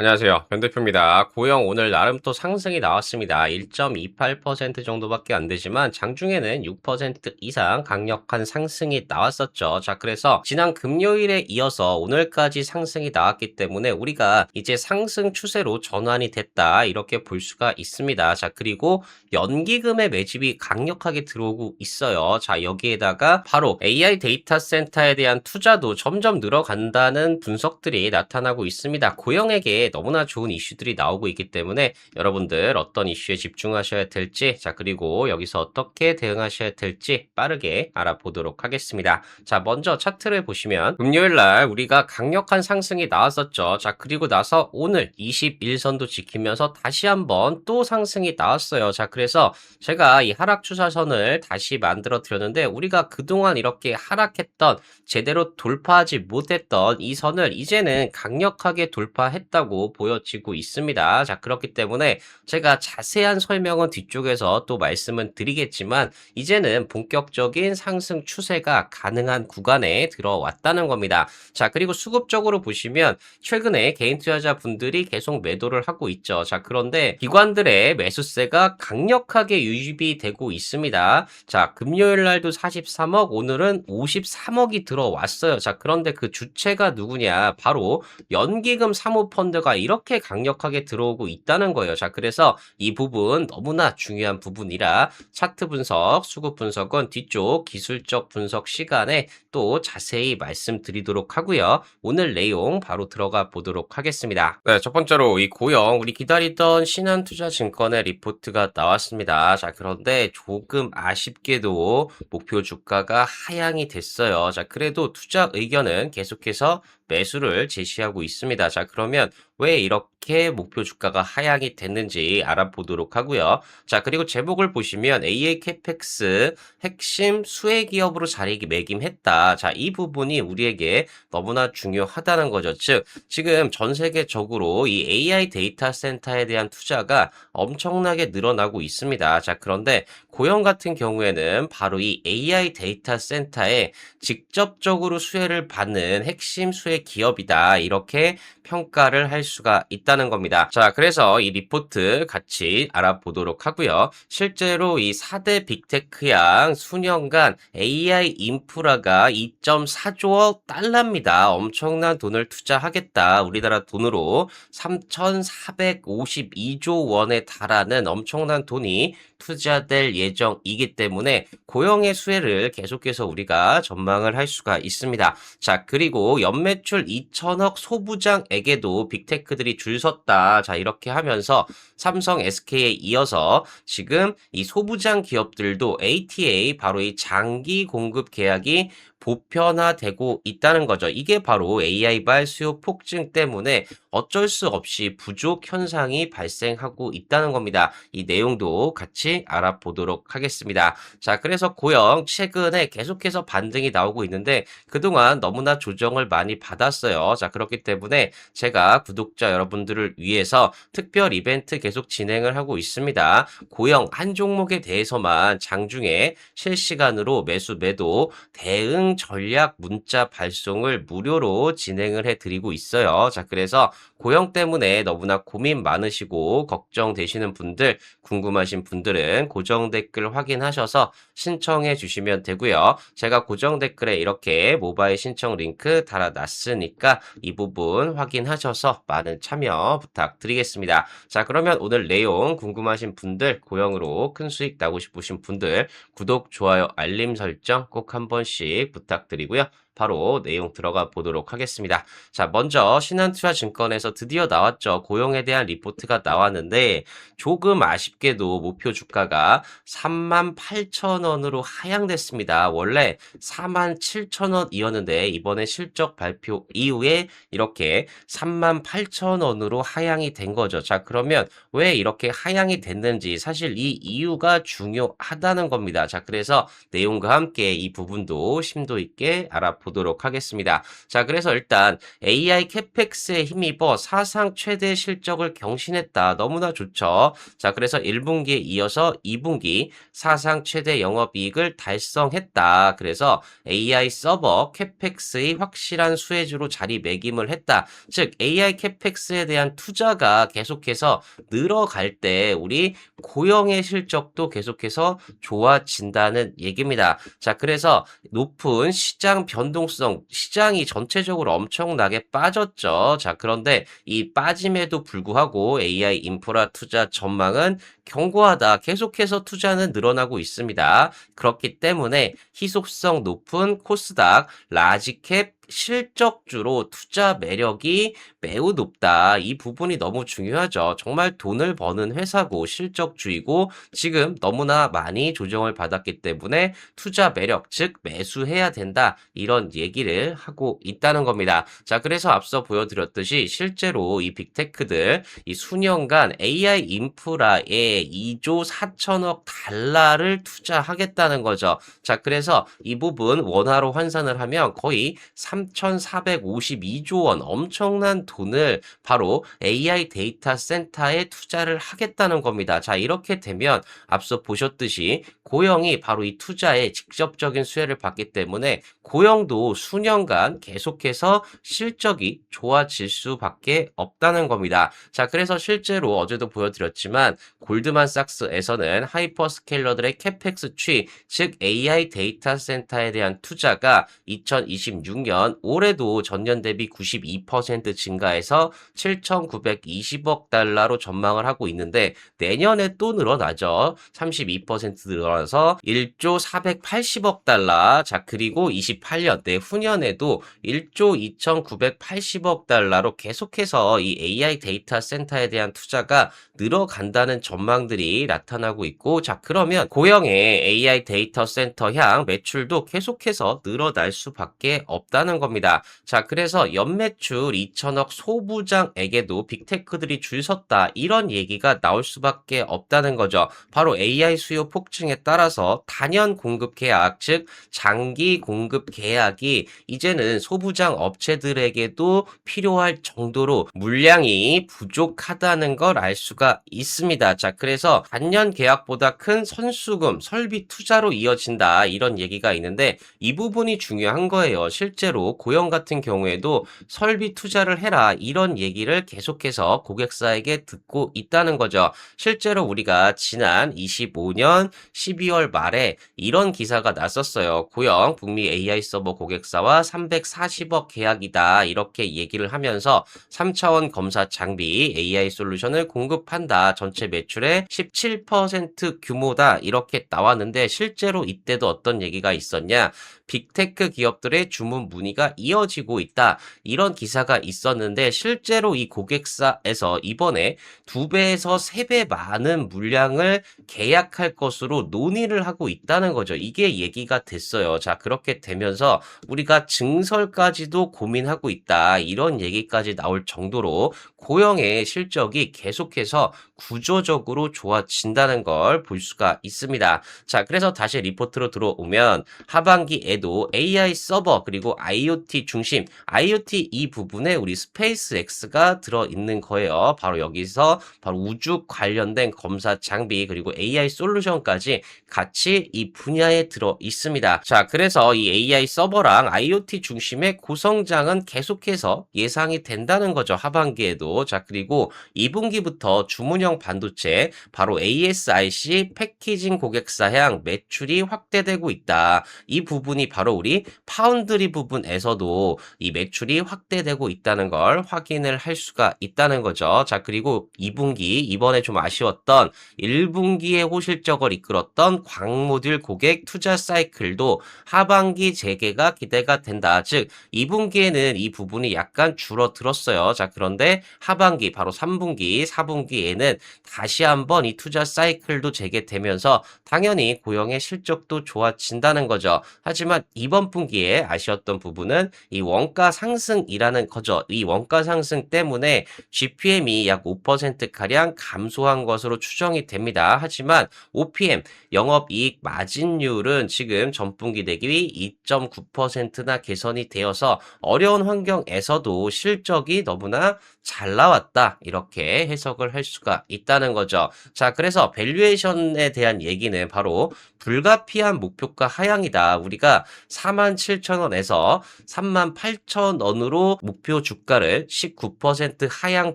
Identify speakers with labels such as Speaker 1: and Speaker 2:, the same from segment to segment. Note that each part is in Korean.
Speaker 1: 안녕하세요. 변 대표입니다. 고영 오늘 나름 또 상승이 나왔습니다. 1.28% 정도밖에 안 되지만 장중에는 6% 이상 강력한 상승이 나왔었죠. 자, 그래서 지난 금요일에 이어서 오늘까지 상승이 나왔기 때문에 우리가 이제 상승 추세로 전환이 됐다 이렇게 볼 수가 있습니다. 자, 그리고 연기금의 매집이 강력하게 들어오고 있어요. 자, 여기에다가 바로 AI 데이터 센터에 대한 투자도 점점 늘어간다는 분석들이 나타나고 있습니다. 고영에게 너무나 좋은 이슈들이 나오고 있기 때문에 여러분들 어떤 이슈에 집중하셔야 될지, 자, 그리고 여기서 어떻게 대응하셔야 될지 빠르게 알아보도록 하겠습니다. 자, 먼저 차트를 보시면 금요일 날 우리가 강력한 상승이 나왔었죠. 자, 그리고 나서 오늘 21선도 지키면서 다시 한번 또 상승이 나왔어요. 자, 그래서 제가 이 하락 추사선을 다시 만들어 드렸는데 우리가 그동안 이렇게 하락했던 제대로 돌파하지 못했던 이 선을 이제는 강력하게 돌파했다고 보여지고 있습니다. 자, 그렇기 때문에 제가 자세한 설명은 뒤쪽에서 또 말씀은 드리겠지만 이제는 본격적인 상승 추세가 가능한 구간에 들어왔다는 겁니다. 자, 그리고 수급적으로 보시면 최근에 개인 투자자분들이 계속 매도를 하고 있죠. 자, 그런데 기관들의 매수세가 강력하게 유입이 되고 있습니다. 자, 금요일 날도 43억, 오늘은 53억이 들어왔어요. 자, 그런데 그 주체가 누구냐? 바로 연기금 사모펀드가 이렇게 강력하게 들어오고 있다는 거예요. 자, 그래서 이 부분 너무나 중요한 부분이라 차트 분석, 수급 분석은 뒤쪽 기술적 분석 시간에 또 자세히 말씀드리도록 하고요. 오늘 내용 바로 들어가 보도록 하겠습니다. 네, 첫 번째로 이 고영, 우리 기다리던 신한투자증권의 리포트가 나왔습니다. 자, 그런데 조금 아쉽게도 목표 주가가 하향이 됐어요. 자, 그래도 투자 의견은 계속해서 매수를 제시하고 있습니다. 자, 그러면 왜 이렇게 목표 주가가 하향이 됐는지 알아보도록 하고요. 자, 그리고 제목을 보시면 AA 캐펙스 핵심 수혜 기업으로 자리매김했다. 자, 이 부분이 우리에게 너무나 중요하다는 거죠. 즉, 지금 전 세계적으로 이 AI 데이터 센터에 대한 투자가 엄청나게 늘어나고 있습니다. 자, 그런데 고영 같은 경우에는 바로 이 AI 데이터 센터에 직접적으로 수혜를 받는 핵심 수혜 기업이다. 이렇게 평가를 할 수가 있다는 겁니다. 자, 그래서 이 리포트 같이 알아보도록 하고요. 실제로 이 4대 빅테크양 수년간 AI 인프라가 2.4조 달러입니다. 엄청난 돈을 투자하겠다. 우리나라 돈으로 3,452조 원에 달하는 엄청난 돈이 투자될 예정이기 때문에 고용의 수혜를 계속해서 우리가 전망을 할 수가 있습니다. 자, 그리고 연매출 2천억 소부장에게도 빅테크들이 줄 섰다. 자, 이렇게 하면서 삼성, SK에 이어서 지금 이 소부장 기업들도 ATA, 바로 이 장기 공급 계약이 보편화되고 있다는 거죠. 이게 바로 AI발 수요 폭증 때문에 어쩔 수 없이 부족 현상이 발생하고 있다는 겁니다. 이 내용도 같이 알아보도록 하겠습니다. 자, 그래서 고영 최근에 계속해서 반등이 나오고 있는데 그동안 너무나 조정을 많이 받았어요. 자, 그렇기 때문에 제가 구독자 여러분들을 위해서 특별 이벤트 계속 진행을 하고 있습니다. 고영 한 종목에 대해서만 장중에 실시간으로 매수 매도 대응 전략 문자 발송을 무료로 진행을 해드리고 있어요. 자, 그래서 고영 때문에 너무나 고민 많으시고 걱정되시는 분들, 궁금하신 분들은 고정 댓글 확인하셔서 신청해 주시면 되고요. 제가 고정 댓글에 이렇게 모바일 신청 링크 달아놨으니까 이 부분 확인하셔서 많은 참여 부탁드리겠습니다. 자, 그러면 오늘 내용 궁금하신 분들, 고영으로 큰 수익 나고 싶으신 분들 구독, 좋아요, 알림 설정 꼭 한 번씩 부탁드리고요. 바로 내용 들어가 보도록 하겠습니다. 자, 먼저 신한투자증권에서 드디어 나왔죠. 고용에 대한 리포트가 나왔는데 조금 아쉽게도 목표 주가가 38,000원으로 하향됐습니다. 원래 47,000원이었는데 이번에 실적 발표 이후에 이렇게 38,000원으로 하향이 된 거죠. 자, 그러면 왜 이렇게 하향이 됐는지 사실 이 이유가 중요하다는 겁니다. 자, 그래서 내용과 함께 이 부분도 심도 있게 알아보도록 하겠습니다. 자, 그래서 일단 AI 캐펙스에 힘입어 사상 최대 실적을 경신했다. 너무나 좋죠. 자, 그래서 1분기에 이어서 2분기 사상 최대 영업이익을 달성했다. 그래서 AI 서버 캐펙스의 확실한 수혜주로 자리매김을 했다. 즉 AI 캐펙스에 대한 투자가 계속해서 늘어갈 때 우리 고영의 실적도 계속해서 좋아진다는 얘기입니다. 자, 그래서 높은 시장 변동성, 시장이 전체적으로 엄청나게 빠졌죠. 자, 그런데 이 빠짐에도 불구하고 AI 인프라 투자 전망은 견고하다. 계속해서 투자는 늘어나고 있습니다. 그렇기 때문에 희소성 높은 코스닥, 라지캡, 실적주로 투자 매력이 매우 높다. 이 부분이 너무 중요하죠. 정말 돈을 버는 회사고 실적주이고 지금 너무나 많이 조정을 받았기 때문에 투자 매력, 즉 매수해야 된다. 이런 얘기를 하고 있다는 겁니다. 자, 그래서 앞서 보여드렸듯이 실제로 이 빅테크들 이 수년간 AI 인프라에 2조 4천억 달러를 투자하겠다는 거죠. 자, 그래서 이 부분 원화로 환산을 하면 거의 3,452조 원 엄청난 돈을 바로 AI 데이터 센터에 투자를 하겠다는 겁니다. 자, 이렇게 되면 앞서 보셨듯이 고영이 바로 이 투자에 직접적인 수혜를 받기 때문에 고영도 수년간 계속해서 실적이 좋아질 수밖에 없다는 겁니다. 자, 그래서 실제로 어제도 보여드렸지만 골드만삭스에서는 하이퍼스케일러들의 캐펙스 취, 즉 AI 데이터 센터에 대한 투자가 2026년 올해도 전년 대비 92% 증가해서 7,920억 달러로 전망을 하고 있는데 내년에 또 늘어나죠. 32% 늘어나서 1조 480억 달러. 자, 그리고 28년 내후년에도 1조 2,980억 달러로 계속해서 이 AI 데이터 센터에 대한 투자가 늘어간다는 전망들이 나타나고 있고, 자, 그러면 고영의 AI 데이터 센터 향 매출도 계속해서 늘어날 수밖에 없다는 겁니다. 자, 그래서 연매출 2천억 소부장에게도 빅테크들이 줄 섰다. 이런 얘기가 나올 수밖에 없다는 거죠. 바로 AI 수요 폭증에 따라서 단연 공급 계약, 즉 장기 공급 계약이 이제는 소부장 업체들에게도 필요할 정도로 물량이 부족하다는 걸 알 수가 있습니다. 자, 그래서 단년 계약보다 큰 선수금, 설비 투자로 이어진다. 이런 얘기가 있는데 이 부분이 중요한 거예요. 실제로 고영 같은 경우에도 설비 투자를 해라. 이런 얘기를 계속해서 고객사에게 듣고 있다는 거죠. 실제로 우리가 지난 25년 12월 말에 이런 기사가 났었어요. 고영 북미 AI 서버 고객사와 340억 계약이다. 이렇게 얘기를 하면서 3차원 검사 장비 AI 솔루션을 공급한다. 전체 매출의 17% 규모다. 이렇게 나왔는데 실제로 이때도 어떤 얘기가 있었냐? 빅테크 기업들의 주문 문의가 이어지고 있다. 이런 기사가 있었는데 실제로 이 고객사에서 이번에 2배에서 3배 많은 물량을 계약할 것으로 논의를 하고 있다는 거죠. 이게 얘기가 됐어요. 자, 그렇게 되면서 우리가 증설까지도 고민하고 있다. 이런 얘기까지 나올 정도로 고영의 실적이 계속해서 구조적으로 좋아진다는 걸 볼 수가 있습니다. 자, 그래서 다시 리포트로 들어오면 하반기에도 AI 서버 그리고 IoT 중심, IoT 이 부분에 우리 스페이스X가 들어있는 거예요. 바로 여기서 바로 우주 관련된 검사 장비 그리고 AI 솔루션까지 같이 이 분야에 들어 있습니다. 자, 그래서 이 AI 서버랑 IoT 중심의 고성장은 계속해서 예상이 된다는 거죠. 하반기에도. 자, 그리고 2분기부터 주문형 반도체 바로 ASIC 패키징 고객사 향 매출이 확대되고 있다. 이 부분이 바로 우리 파운드리 부분에서도 이 매출이 확대되고 있다는 걸 확인을 할 수가 있다는 거죠. 자, 그리고 2분기 이번에 좀 아쉬웠던 1분기의 호실적을 이끌었던 광모듈 고객 투자 사이클도 하반기 재개가 기대가 된다. 즉 2분기에는 이 부분이 약간 줄어들었어요. 자, 그런데 하반기 바로 3분기, 4분기에는 다시 한번 이 투자 사이클도 재개되면서 당연히 고영의 실적도 좋아진다는 거죠. 하지만 하지만 이번 분기에 아쉬웠던 부분은 이 원가 상승이라는 거죠. 이 원가 상승 때문에 GPM이 약 5%가량 감소한 것으로 추정이 됩니다. 하지만 OPM, 영업이익 마진율은 지금 전분기 대비 2.9%나 개선이 되어서 어려운 환경에서도 실적이 너무나 잘 나왔다. 이렇게 해석을 할 수가 있다는 거죠. 자, 그래서 밸류에이션에 대한 얘기는 바로 불가피한 목표가 하향이다. 우리가 47,000원에서 38,000원으로 목표 주가를 19% 하향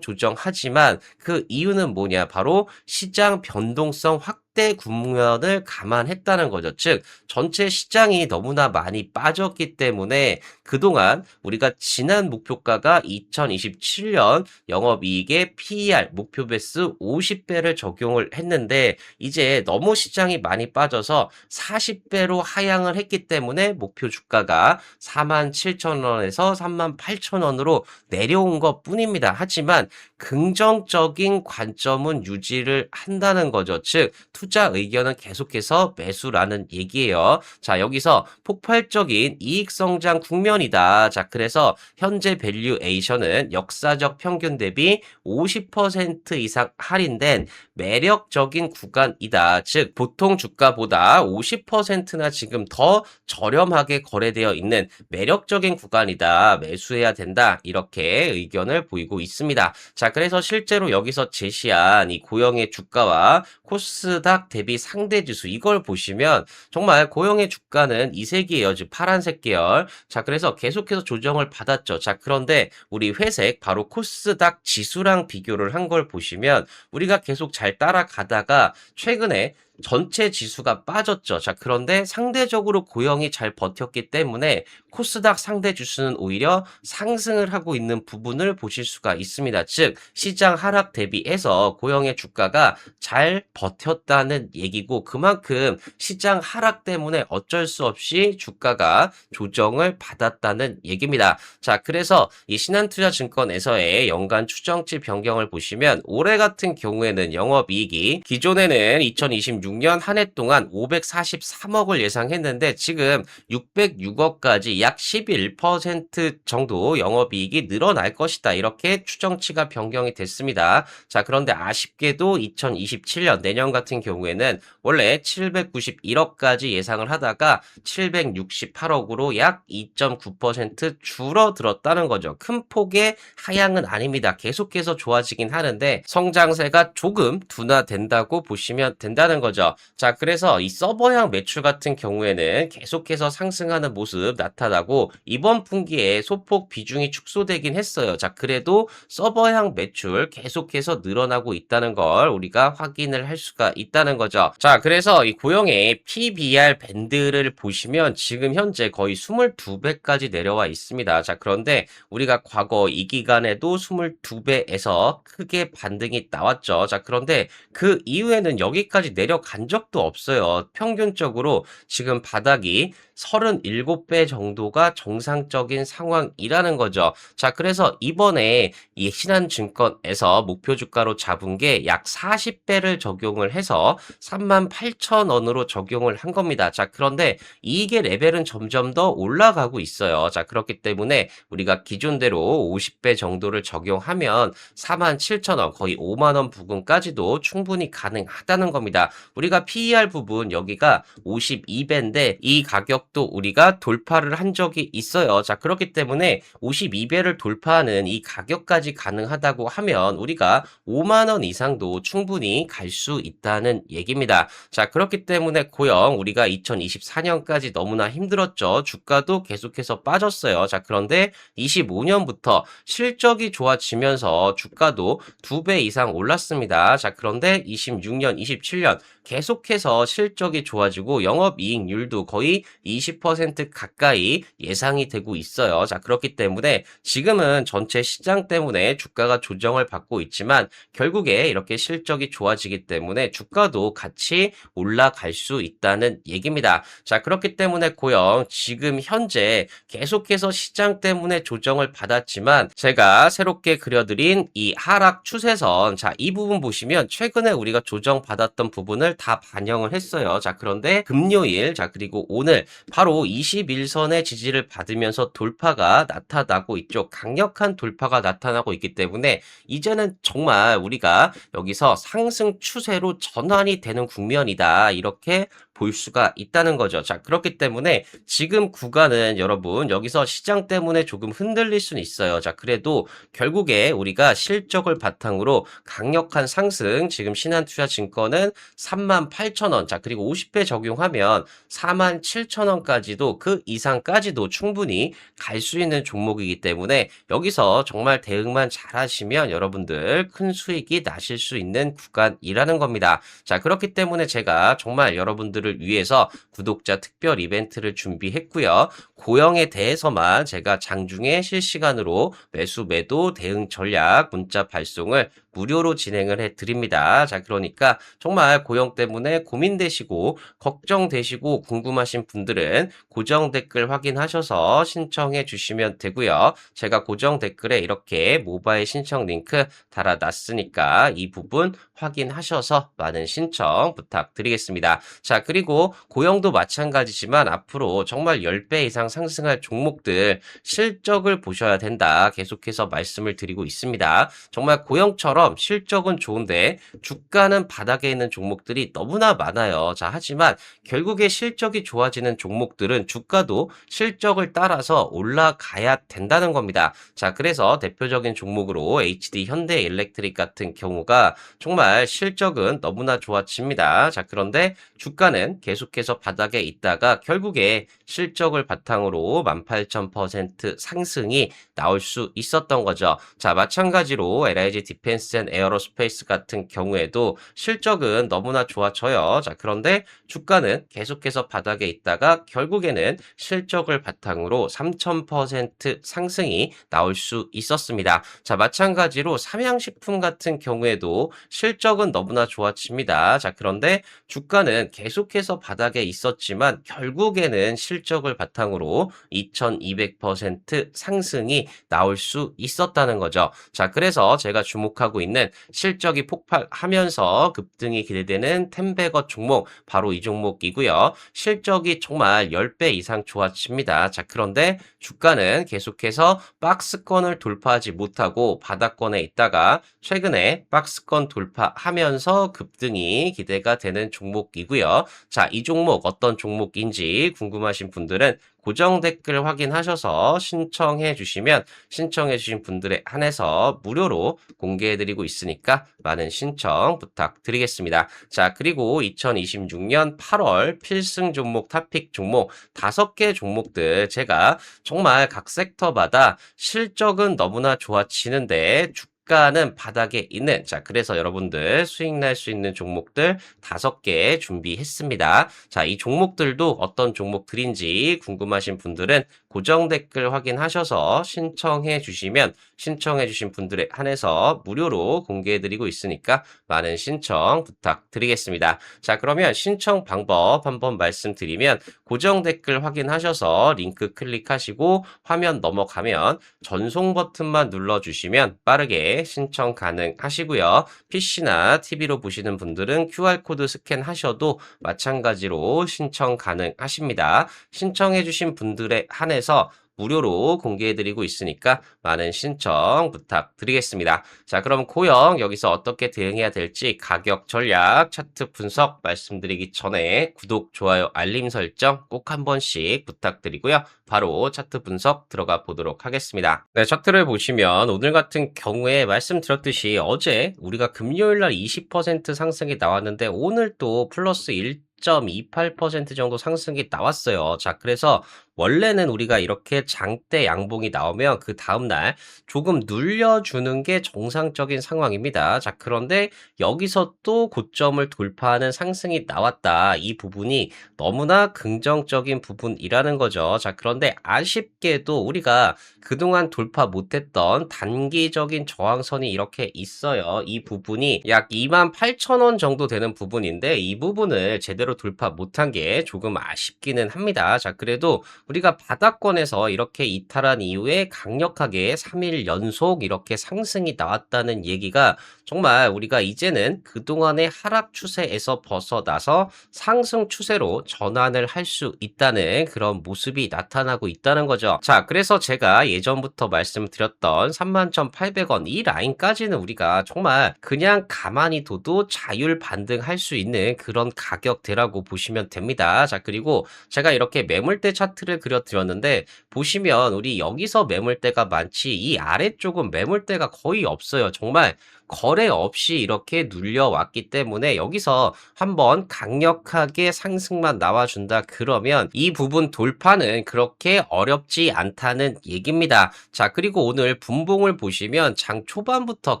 Speaker 1: 조정하지만 그 이유는 뭐냐? 바로 시장 변동성 확대 국면을 감안했다는 거죠. 즉, 전체 시장이 너무나 많이 빠졌기 때문에 그동안 우리가 지난 목표가가 2027년 영업이익의 PER 목표 배수 50배를 적용을 했는데 이제 너무 시장이 많이 빠져서 40배로 하향을 했기 때문에 목표 주가가 47,000원에서 38,000원으로 내려온 것 뿐입니다. 하지만 긍정적인 관점은 유지를 한다는 거죠. 즉, 투자 의견은 계속해서 매수라는 얘기예요. 자, 여기서 폭발적인 이익 성장 국면이다. 자, 그래서 현재 밸류에이션은 역사적 평균 대비 50% 이상 할인된 매력적인 구간이다. 즉, 보통 주가보다 50%나 지금 더 저렴하게 거래되어 있는 매력적인 구간이다. 매수해야 된다. 이렇게 의견을 보이고 있습니다. 자, 그래서 실제로 여기서 제시한 이 고영의 주가와 코스닥 대비 상대 지수 이걸 보시면 정말 고영의 주가는 이색이에요. 즉 파란색 계열. 자, 그래서 계속해서 조정을 받았죠. 자, 그런데 우리 회색 바로 코스닥 지수랑 비교를 한 걸 보시면 우리가 계속 잘 따라가다가 최근에 전체 지수가 빠졌죠. 자, 그런데 상대적으로 고영이 잘 버텼기 때문에 코스닥 상대 지수는 오히려 상승을 하고 있는 부분을 보실 수가 있습니다. 즉, 시장 하락 대비해서 고영의 주가가 잘 버텼다는 얘기고 그만큼 시장 하락 때문에 어쩔 수 없이 주가가 조정을 받았다는 얘기입니다. 자, 그래서 이 신한투자증권에서의 연간 추정치 변경을 보시면 올해 같은 경우에는 영업이익이 기존에는 2026년 한 해 동안 543억을 예상했는데 지금 606억까지 약 11% 정도 영업이익이 늘어날 것이다. 이렇게 추정치가 변경이 됐습니다. 자, 그런데 아쉽게도 2027년 내년 같은 경우에는 원래 791억까지 예상을 하다가 768억으로 약 2.9% 줄어들었다는 거죠. 큰 폭의 하향은 아닙니다. 계속해서 좋아지긴 하는데 성장세가 조금 둔화된다고 보시면 된다는 거죠. 자, 그래서 이 서버향 매출 같은 경우에는 계속해서 상승하는 모습 나타나고 이번 분기에 소폭 비중이 축소되긴 했어요. 자, 그래도 서버향 매출 계속해서 늘어나고 있다는 걸 우리가 확인을 할 수가 있다는 거죠. 자, 그래서 이 고영의 PBR 밴드를 보시면 지금 현재 거의 22배까지 내려와 있습니다. 자, 그런데 우리가 과거 이 기간에도 22배에서 크게 반등이 나왔죠. 자, 그런데 그 이후에는 여기까지 내려간 적도 없어요. 평균적으로 지금 바닥이 37배 정도가 정상적인 상황이라는 거죠. 자, 그래서 이번에 이 신한증권에서 목표 주가로 잡은 게 약 40배를 적용을 해서 38,000원으로 적용을 한 겁니다. 자, 그런데 이익의 레벨은 점점 더 올라가고 있어요. 자, 그렇기 때문에 우리가 기존대로 50배 정도를 적용하면 47,000원, 거의 5만원 부근까지도 충분히 가능하다는 겁니다. 우리가 PER 부분 여기가 52배인데 이 가격도 우리가 돌파를 한 적이 있어요. 자, 그렇기 때문에 52배를 돌파하는 이 가격까지 가능하다고 하면 우리가 5만원 이상도 충분히 갈 수 있다는 얘기입니다. 자, 그렇기 때문에 고영 우리가 2024년까지 너무나 힘들었죠. 주가도 계속해서 빠졌어요. 자, 그런데 25년부터 실적이 좋아지면서 주가도 2배 이상 올랐습니다. 자, 그런데 26년, 27년 계속해서 실적이 좋아지고 영업이익률도 거의 20% 가까이 예상이 되고 있어요. 자, 그렇기 때문에 지금은 전체 시장 때문에 주가가 조정을 받고 있지만 결국에 이렇게 실적이 좋아지기 때문에 주가도 같이 올라갈 수 있다는 얘기입니다. 자, 그렇기 때문에 고영 지금 현재 계속해서 시장 때문에 조정을 받았지만 제가 새롭게 그려드린 이 하락 추세선, 자, 이 부분 보시면 최근에 우리가 조정받았던 부분을 상승을 다 반영을 했어요. 자, 그런데 금요일, 자, 그리고 오늘 바로 21선의 지지를 받으면서 돌파가 나타나고 있죠. 강력한 돌파가 나타나고 있기 때문에 이제는 정말 우리가 여기서 상승 추세로 전환이 되는 국면이다. 이렇게 볼 수가 있다는 거죠. 자, 그렇기 때문에 지금 구간은 여러분 여기서 시장 때문에 조금 흔들릴 수는 있어요. 자, 그래도 결국에 우리가 실적을 바탕으로 강력한 상승, 지금 신한투자증권은 38,000원, 자, 그리고 50배 적용하면 47,000원까지도 그 이상까지도 충분히 갈 수 있는 종목이기 때문에 여기서 정말 대응만 잘 하시면 여러분들 큰 수익이 나실 수 있는 구간이라는 겁니다. 자, 그렇기 때문에 제가 정말 여러분들을 위해서 구독자 특별 이벤트를 준비했고요. 고영에 대해서만 제가 장중에 실시간으로 매수 매도 대응 전략 문자 발송을 무료로 진행을 해 드립니다. 자, 그러니까 정말 고영 때문에 고민되시고 걱정되시고 궁금하신 분들은 고정 댓글 확인하셔서 신청해 주시면 되고요. 제가 고정 댓글에 이렇게 모바일 신청 링크 달아놨으니까 이 부분 확인하셔서 많은 신청 부탁드리겠습니다. 자, 그리고 고영도 마찬가지지만 앞으로 정말 10배 이상 상승할 종목들 실적을 보셔야 된다. 계속해서 말씀을 드리고 있습니다. 정말 고영처럼 실적은 좋은데 주가는 바닥에 있는 종목들이 너무나 많아요. 자, 하지만 결국에 실적이 좋아지는 종목들은 주가도 실적을 따라서 올라가야 된다는 겁니다. 자, 그래서 대표적인 종목으로 HD 현대일렉트릭 같은 경우가 정말 실적은 너무나 좋아집니다. 자, 그런데 주가는 계속해서 바닥에 있다가 결국에 실적을 바탕으로 18,000% 상승이 나올 수 있었던 거죠. 자, 마찬가지로 LIG 디펜스 앤 에어로스페이스 같은 경우에도 실적은 너무나 좋아져요. 자, 그런데 주가는 계속해서 바닥에 있다가 결국에는 실적을 바탕으로 3,000% 상승이 나올 수 있었습니다. 자, 마찬가지로 삼양식품 같은 경우에도 실적은 너무나 좋아집니다. 자, 그런데 주가는 계속해서 바닥에 있었지만 결국에는 실적을 바탕으로 2,200% 상승이 나올 수 있었다는 거죠. 자, 그래서 제가 주목하고 있는 실적이 폭발하면서 급등이 기대되는 템베거 종목, 바로 이 종목이고요. 실적이 정말 10배 이상 좋아집니다. 자, 그런데 주가는 계속해서 박스권을 돌파하지 못하고 바닥권에 있다가 최근에 박스권 돌파하면서 급등이 기대가 되는 종목이고요. 자, 이 종목 어떤 종목인지 궁금하신 분들은 고정 댓글 확인하셔서 신청해 주시면 신청해 주신 분들에 한해서 무료로 공개해 드리고 있으니까 많은 신청 부탁드리겠습니다. 자, 그리고 2026년 8월 필승 종목, 탑픽 종목 5개 종목들 제가 정말 각 섹터마다 실적은 너무나 좋아지는데 주가는 바닥에 있는, 자, 그래서 여러분들 수익 날 수 있는 종목들 5개 준비했습니다. 자, 이 종목들도 어떤 종목들인지 궁금하신 분들은 고정 댓글 확인하셔서 신청해 주시면 신청해 주신 분들에 한해서 무료로 공개해 드리고 있으니까 많은 신청 부탁드리겠습니다. 자, 그러면 신청 방법 한번 말씀드리면 고정 댓글 확인하셔서 링크 클릭하시고 화면 넘어가면 전송 버튼만 눌러주시면 빠르게 신청 가능하시고요. PC나 TV로 보시는 분들은 QR코드 스캔하셔도 마찬가지로 신청 가능하십니다. 신청해주신 분들에 한해서 무료로 공개해드리고 있으니까 많은 신청 부탁드리겠습니다. 자, 그럼 고영 여기서 어떻게 대응해야 될지 가격 전략 차트 분석 말씀드리기 전에 구독, 좋아요, 알림 설정 꼭 한 번씩 부탁드리고요. 바로 차트 분석 들어가 보도록 하겠습니다. 네, 차트를 보시면 오늘 같은 경우에 말씀드렸듯이 어제 우리가 금요일날 20% 상승이 나왔는데 오늘 또 플러스 1.28% 정도 상승이 나왔어요. 자, 그래서 원래는 우리가 이렇게 장대 양봉이 나오면 그 다음날 조금 눌려주는 게 정상적인 상황입니다. 자, 그런데 여기서 또 고점을 돌파하는 상승이 나왔다. 이 부분이 너무나 긍정적인 부분이라는 거죠. 자, 그런데 아쉽게도 우리가 그동안 돌파 못했던 단기적인 저항선이 이렇게 있어요. 이 부분이 약 28,000원 정도 되는 부분인데 이 부분을 제대로 바로바로 돌파 못한 게 조금 아쉽기는 합니다. 자, 그래도 우리가 바닥권에서 이렇게 이탈한 이후에 강력하게 3일 연속 이렇게 상승이 나왔다는 얘기가 정말 우리가 이제는 그동안의 하락 추세에서 벗어나서 상승 추세로 전환을 할 수 있다는 그런 모습이 나타나고 있다는 거죠. 자, 그래서 제가 예전부터 말씀드렸던 31,800원 이 라인까지는 우리가 정말 그냥 가만히 둬도 자율 반등할 수 있는 그런 가격대라고 보시면 됩니다. 자, 그리고 제가 이렇게 매물대 차트를 그려드렸는데 보시면 우리 여기서 매물대가 많지 이 아래쪽은 매물대가 거의 없어요. 정말 거래 없이 이렇게 눌려왔기 때문에 여기서 한번 강력하게 상승만 나와준다 그러면 이 부분 돌파는 그렇게 어렵지 않다는 얘기입니다. 자, 그리고 오늘 분봉을 보시면 장 초반부터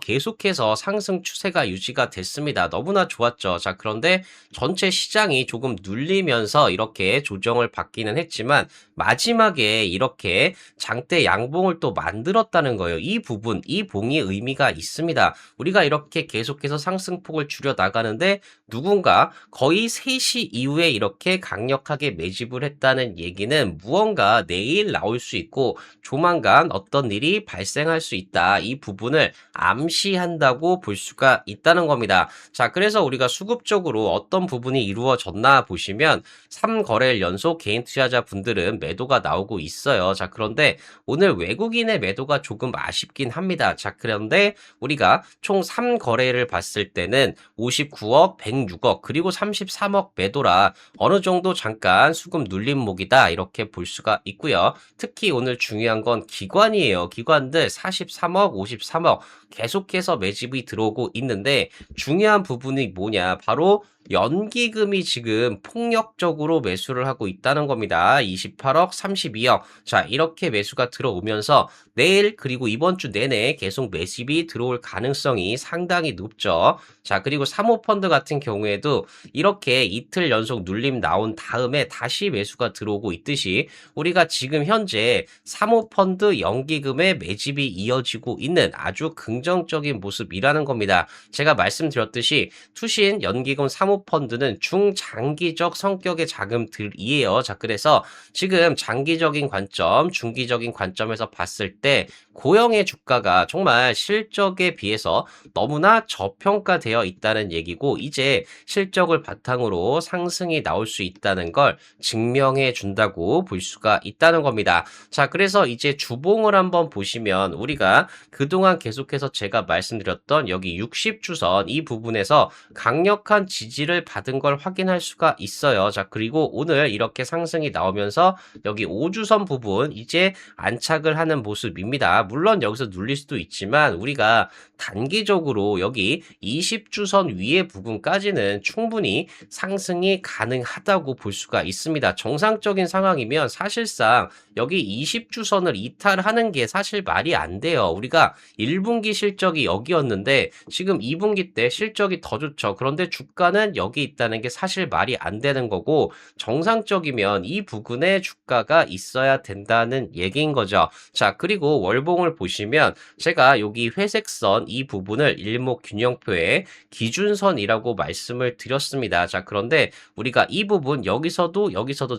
Speaker 1: 계속해서 상승 추세가 유지가 됐습니다. 너무나 좋았죠. 자, 그런데 전체 시장이 조금 눌리면서 이렇게 조정을 받기는 했지만 마지막에 이렇게 장대 양봉을 또 만들었다는 거예요. 이 부분, 이 봉이 의미가 있습니다. 우리가 이렇게 계속해서 상승폭을 줄여 나가는데 누군가 거의 3시 이후에 이렇게 강력하게 매집을 했다는 얘기는 무언가 내일 나올 수 있고 조만간 어떤 일이 발생할 수 있다. 이 부분을 암시한다고 볼 수가 있다는 겁니다. 자, 그래서 우리가 수급적으로 어떤 부분이 이루어졌나 보시면 3거래일 연속 개인 투자자 분들은 매도가 나오고 있어요. 자, 그런데 오늘 외국인의 매도가 조금 아쉽긴 합니다. 자, 그런데 우리가 총 3거래를 봤을 때는 59억, 106억, 그리고 33억 매도라 어느 정도 잠깐 수급 눌림목이다 이렇게 볼 수가 있고요. 특히 오늘 중요한 건 기관이에요. 기관들 43억, 53억 계속해서 매집이 들어오고 있는데 중요한 부분이 뭐냐? 바로 연기금이 지금 폭력적으로 매수를 하고 있다는 겁니다. 28억, 32억. 자, 이렇게 매수가 들어오면서 내일 그리고 이번 주 내내 계속 매집이 들어올 가능성이 상당히 높죠. 자, 그리고 사모펀드 같은 경우에도 이렇게 이틀 연속 눌림 나온 다음에 다시 매수가 들어오고 있듯이 우리가 지금 현재 사모펀드 연기금의 매집이 이어지고 있는 아주 긍정적인 모습이라는 겁니다. 제가 말씀드렸듯이 투신 연기금 사모펀드는 중장기적 성격의 자금들이에요. 자, 그래서 지금 장기적인 관점, 중기적인 관점에서 봤을 때 고영의 주가가 정말 실적에 비해서 너무나 저평가되어 있다는 얘기고 이제 실적을 바탕으로 상승이 나올 수 있다는 걸 증명해 준다고 볼 수가 있다는 겁니다. 자, 그래서 이제 주봉을 한번 보시면 우리가 그동안 계속해서 제가 말씀드렸던 여기 60주선 이 부분에서 강력한 지지를 받은 걸 확인할 수가 있어요. 자, 그리고 오늘 이렇게 상승이 나오면서 여기 5주선 부분 이제 안착을 하는 모습입니다. 물론 여기서 눌릴 수도 있지만 우리가 단기적으로 여기 20주선 위의 부분까지는 충분히 상승이 가능하다고 볼 수가 있습니다. 정상적인 상황이면 사실상 여기 20주선을 이탈하는 게 사실 말이 안 돼요. 우리가 1분기 실적이 여기였는데 지금 2분기 때 실적이 더 좋죠. 그런데 주가는 여기 있다는 게 사실 말이 안 되는 거고 정상적이면 이 부근에 주가가 있어야 된다는 얘기인 거죠. 자, 그리고 월봉을 보시면 제가 여기 회색선 이 부분을 일목균형표의 기준선이라고 말씀을 드렸습니다. 자, 그런데 우리가 이 부분 여기서도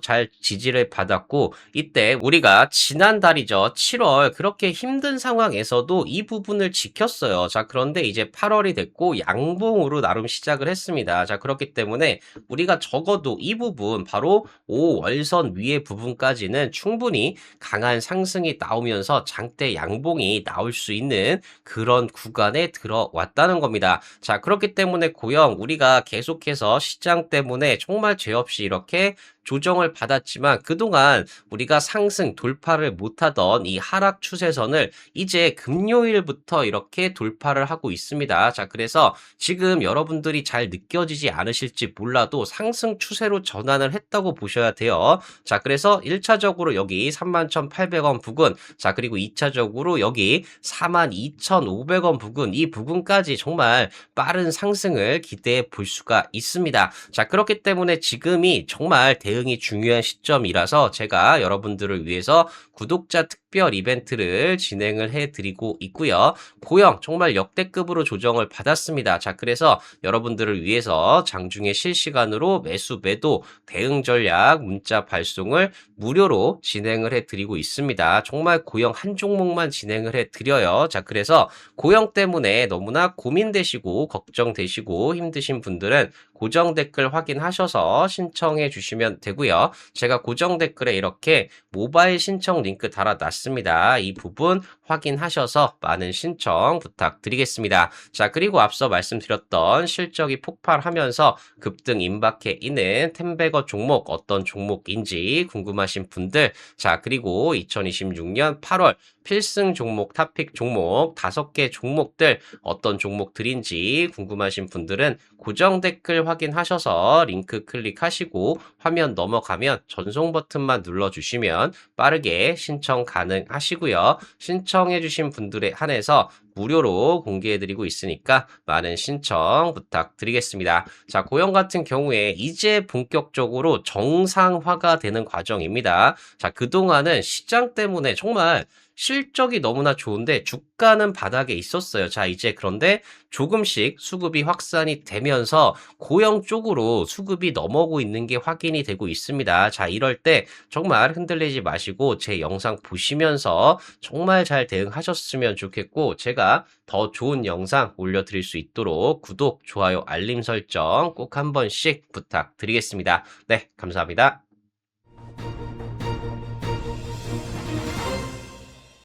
Speaker 1: 잘 지지를 받았고 이때 우리가 지난달이죠. 7월 그렇게 힘든 상황에서도 이 부분을 지켰어요. 자, 그런데 이제 8월이 됐고 양봉으로 나름 시작을 했습니다. 자, 그렇기 때문에 우리가 적어도 이 부분 바로 5월선 위의 부분까지는 충분히 강한 상승이 나오면서 장대 양봉이 나올 수 있는 그런 구간에 들어왔다는 겁니다. 자, 그렇기 때문에 고영 우리가 계속해서 시장 때문에 정말 죄 없이 이렇게 조정을 받았지만 그동안 우리가 상승 돌파를 못하던 이 하락 추세선을 이제 금요일부터 이렇게 돌파를 하고 있습니다. 자, 그래서 지금 여러분들이 잘 느껴지지 않으실지 몰라도 상승 추세로 전환을 했다고 보셔야 돼요. 자, 그래서 1차적으로 여기 31,800원 부근, 자, 그리고 2차적으로 여기 42,500원 부근, 이 부근까지 정말 빠른 상승을 기대해 볼 수가 있습니다. 자, 그렇기 때문에 지금이 정말 대응이 중요한 시점이라서 제가 여러분들을 위해서 구독자 특별 이벤트를 진행을 해드리고 있고요. 고영 정말 역대급으로 조정을 받았습니다. 자, 그래서 여러분들을 위해서 장중에 실시간으로 매수, 매도, 대응 전략 문자 발송을 무료로 진행을 해드리고 있습니다. 정말 고영 한 종목만 진행을 해드려요. 자, 그래서 고영 때문에 너무나 고민되시고 걱정되시고 힘드신 분들은 고정 댓글 확인하셔서 신청해 주시면 되고요. 제가 고정 댓글에 이렇게 모바일 신청 링크 달아놨습니다. 이 부분 확인하셔서 많은 신청 부탁드리겠습니다. 자, 그리고 앞서 말씀드렸던 실적이 폭발하면서 급등 임박해 있는 템베거 종목 어떤 종목인지 궁금하신 분들, 자, 그리고 2026년 8월 필승 종목, 탑픽 종목 5개 종목들 어떤 종목들인지 궁금하신 분들은 고정 댓글 확인하셔서 링크 클릭하시고 화면 넘어가면 전송 버튼만 눌러주시면 빠르게 신청 가능하시고요. 신청해주신 분들에 한해서 무료로 공개해드리고 있으니까 많은 신청 부탁드리겠습니다. 자, 고영 같은 경우에 이제 본격적으로 정상화가 되는 과정입니다. 자, 그동안은 시장 때문에 정말 실적이 너무나 좋은데 주가는 바닥에 있었어요. 자, 이제 그런데 조금씩 수급이 확산이 되면서 고영 쪽으로 수급이 넘어오고 있는 게 확인이 되고 있습니다. 자, 이럴 때 정말 흔들리지 마시고 제 영상 보시면서 정말 잘 대응하셨으면 좋겠고, 제가 더 좋은 영상 올려드릴 수 있도록 구독, 좋아요, 알림 설정 꼭 한 번씩 부탁드리겠습니다. 네, 감사합니다.